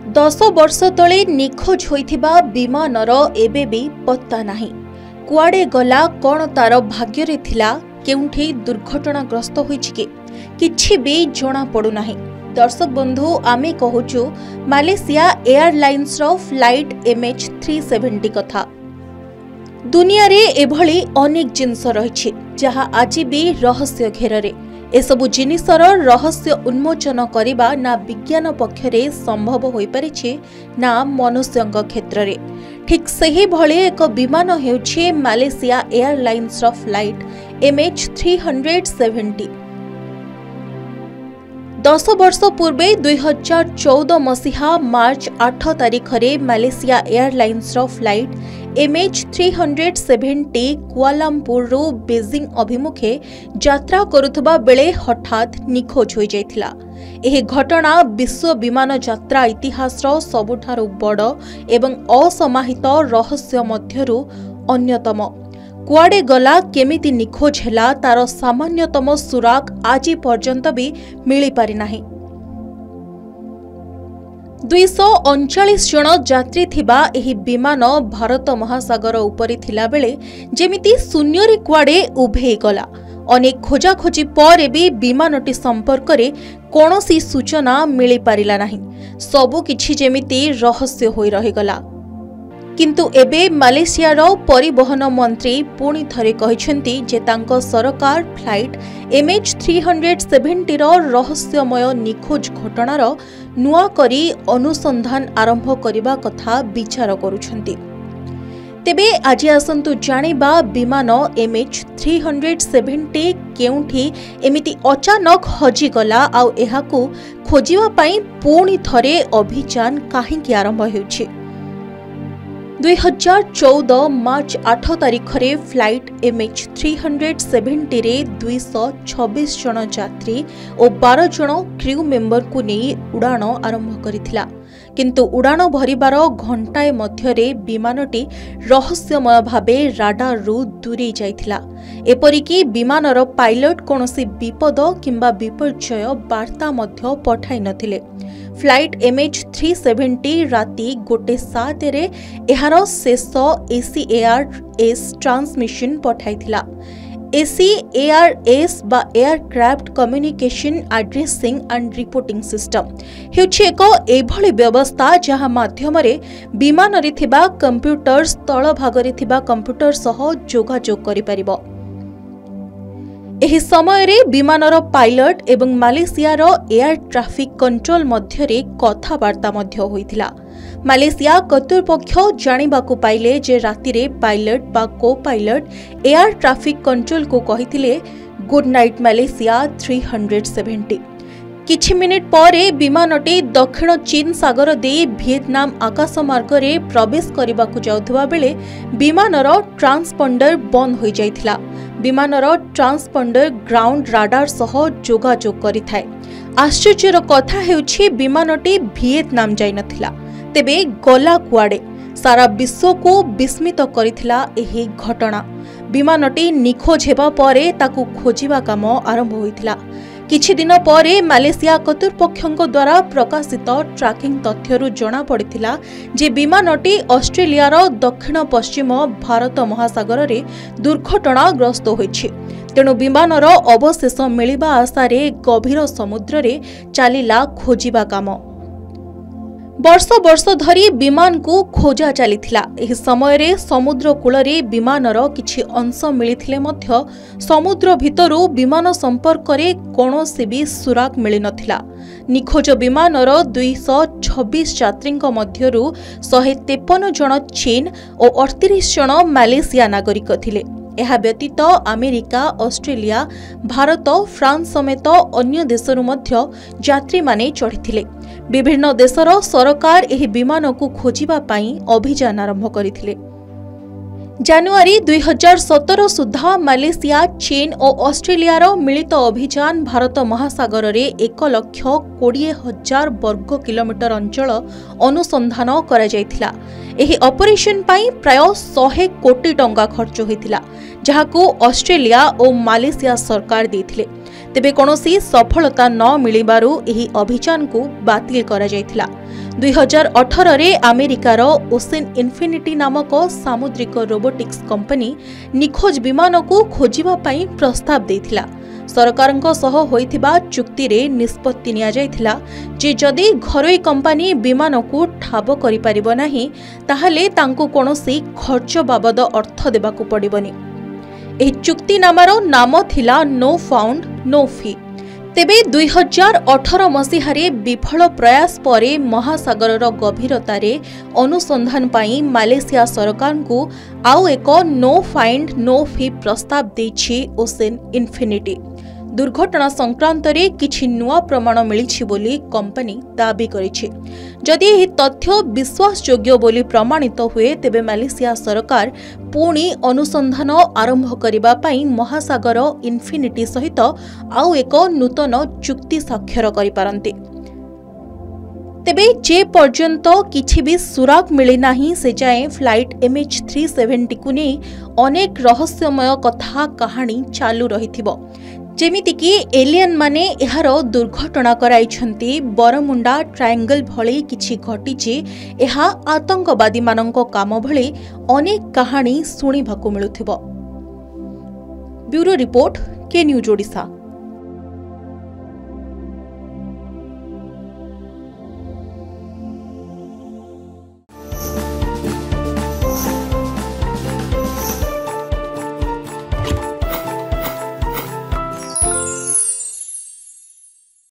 10 वर्ष तले निखोज होइथिबा विमानर एबे भी पत्ता नाही। कुआडे गला कौन तार भाग्य थिला केउठी दुर्घटनाग्रस्त होइछि के किछि भी जणा पडु नाही। दर्शक बंधु आमे कहूचु मालेशिया एयरलाइंस रो फ्लाइट MH370 कथा। दुनिया रे एभली अनेक जिनस रहिछि जहा आज भी रहस्य घेररे। एसबु जिनिसर रहस्य उन्मोचन करिबा ना विज्ञान पक्षरे संभव होई परिछि ना मनुष्यंक क्षेत्र रे। ठीक सही भले एक विमान हेउछि मालेशिया एयरलाइंस रो फ्लाइट MH370। 10 वर्ष पूर्वे 2014 मसीहा मार्च 8 तारिख रे मालेशिया एयरलाइंस रो फ्लाइट MH370 कुआलालंपुर रो बेजिंग अभिमुखे यात्रा करुथबा बेले हठात निखोज हो जाइथिला। एही घटना विश्व विमान यात्रा इतिहास रो सबुठारु बड़ एवं असमाहित रहस्य मध्यरु अन्यतम। कुआडे गला केमिति निखोज हैला तार सामान्यतम सुराग आज पर्यंत भी मिली पारि नाही। 239 जन यात्री थिबा एही विमान भारत महासागर उपरि थिला बेले जेमिति शून्यरे कुआडे उभे गला। अनेक खोजाखोजी पर भी विमानटी संपर्क रे कोनोसी सूचना मिली पारिला नाही। सबु किछि जेमिति रहस्य होई रहिगला। किंतु एबे मालेशिया रो परिवहन मंत्री पुणी थरे कहिसेंती जे तांको सरकार फ्लाइट MH370 रो रहस्यमय निखोज घटनार नुआ करी अनुसंधान आरंभ करिबा कथा विचार करूछंती। तेबे आज आसंतु जानिबा विमान MH370 केउठी एमिति अचानक हजी गला आउ एहाकू खोजिबा पई पुणी थरे अभियान काहेकि आरंभ हेउछि। 2014 मार्च 8 तारिख रे फ्लाइट MH370 रे 226 जन यात्री और 12 जन क्रू मेंबर को नहीं उड़ाण आरंभ करिथिला। किंतु उड़ाण भरिबार घंटाए मध्यरे विमानटी रहस्यमय भावे राडार रु दूरी जाइथिला। एपरिकी विमानर पायलट कोनोसी विपद किंबा विपर्यय वार्ता मध्य पठाई नथिले। फ्लाइट MH370 राति 1:07 रे एहार शेष ACARS ट्रांसमिशन पठाइथिला। ACARS बा aircraft communication addressing and reporting system हेउछि एक एभली व्यवस्था जहा माध्यम रे विमान रे थिबा कंप्यूटर तळ भाग रे थिबा कंप्यूटर सह जोगाजोग करि परिबो। एही समय रे विमानर पायलट एवं मालेशिया रो एयर ट्रैफिक कंट्रोल मध्य रे कथावार्ता मध्य होइथिला। मालेशिया कर्तृपक्ष जानिबाकू पाइले जे राति रे पायलट बा को पायलट एयर ट्रैफिक कंट्रोल को कहिथिले गुड नाइट मालेशिया 370। किछि मिनिट परे विमानटी दक्षिण चीन सागर दे वियतनाम आकाश मार्ग रे प्रवेश करबाकू जाउथबा बेले विमानर ट्रांसपॉन्डर बंद होई जाइथिला। विमानर ट्रांसपॉन्डर ग्राउंड राडार सह जोगाजोग करिथाय। आश्चर्यर कथा हेउछि विमानटी वियतनाम जाई नथिला। तेबे गला कुआडे सारा विश्व को विस्मित करिथिला एही घटना। विमानटी निखोज हेबा परे ताकू खोजिबा काम आरंभ होइथिला। किछि दिन परे मालेशिया कर्तृपक्षଙ୍କ द्वारा प्रकाशित ट्रैकिंग तथ्यरु जणा पड़िथिला जे विमानटी ऑस्ट्रेलियार दक्षिण पश्चिम भारत महासागर रे दुर्घटनाग्रस्त होइछि। तेणु विमानर अवशेष मिलिबा आशारे गभीर समुद्र रे चालिला खोजिबा काम। वर्ष वर्ष धरी विमान को खोजा चलीथिला। एही समय रे समुद्र कूल रे विमानर किछि अंश मिलिथिले मध्य समुद्र भितरु विमान संपर्क रे कोनोसी भी सुराग मिलि नथिला। निखोज विमानर 226 यात्रींक मध्यरु 153 जन चीन और 38 जन मालेशिया नागरिक थिले। एहा व्यतीत अमेरिका, ऑस्ट्रेलिया, भारत, फ्रांस समेत अन्य देशरु मध्य यात्री माने चढ़िथिले। विभिन्न देशर सरकार एही विमान को खोजिबा पई अभियान आरंभ करिथिले। जानुआरी 2017 सुधा मालेशिया, चीन और ऑस्ट्रेलियार मिलित अभियान भारत महासागर रे 1,20,000 वर्ग किलोमीटर अंचल अनुसंधान करा जायथिला। एही ऑपरेशन पई प्राय 100 कोटी टंका खर्च होइथिला, जहाकू ऑस्ट्रेलिया और मालेशिया सरकार देथिले। तेबे कोनोसी सफलता न मिलिबारु एही अभियान को बातिल करा जायथिला। 2018 रे अमेरिकार ओसेन इन्फिनिटी नामक सामुद्रिक रोबोटिक्स कंपनी निखोज विमान को खोजिबा पई प्रस्ताव देथिला। सरकारंको सह होइथिबा चुक्ति रे निष्पत्ति निया जायथिला जे जदि घरोई कंपनी विमान को ठाब करि परिबो नाही ताहाले तांको कोनोसी खर्च बाबद अर्थ देबाकू पड़िबनी। एही चुक्तिनामार नाम थिला नो फाउंड नो फी। तेबे 2018 मसीहारे विफल प्रयास परे महासागर गभीरतारे अनुसंधान पाई मालेशिया सरकार को आउ एक नो फाइंड नो फी प्रस्ताव देछि ओसेन इन्फिनिटी। दुर्घटना संक्रांत रे किछि नुआ प्रमाण मिलिछि बोली कंपनी दाबी करिछि। जदि एही तथ्य विश्वासयोग्य बोली प्रमाणित हुए तेबे मालेशिया सरकार पुणी अनुसंधान आरंभ करिबा पई महासागर इन्फिनिटी सहित आउ एक नूतन चुक्ति स्वाक्षर करि पारंती। तेबे जे पर्यंत किछि भी सुराग मिली नाही से जाए फ्लाइट MH370 को नहीं अनेक रहस्यमय कथा कहानी चालू रहिथिबो। जेमिति कि एलियन माने एहार दुर्घटना कराइछंती, बरमुंडा ट्रायंगल भली किछि घटिछि, एहा आतंकवादी मानंको काम भली अनेक कहानी सुनिबाकू मिलुथिबो। ब्यूरो रिपोर्ट के न्यूज ओडिशा।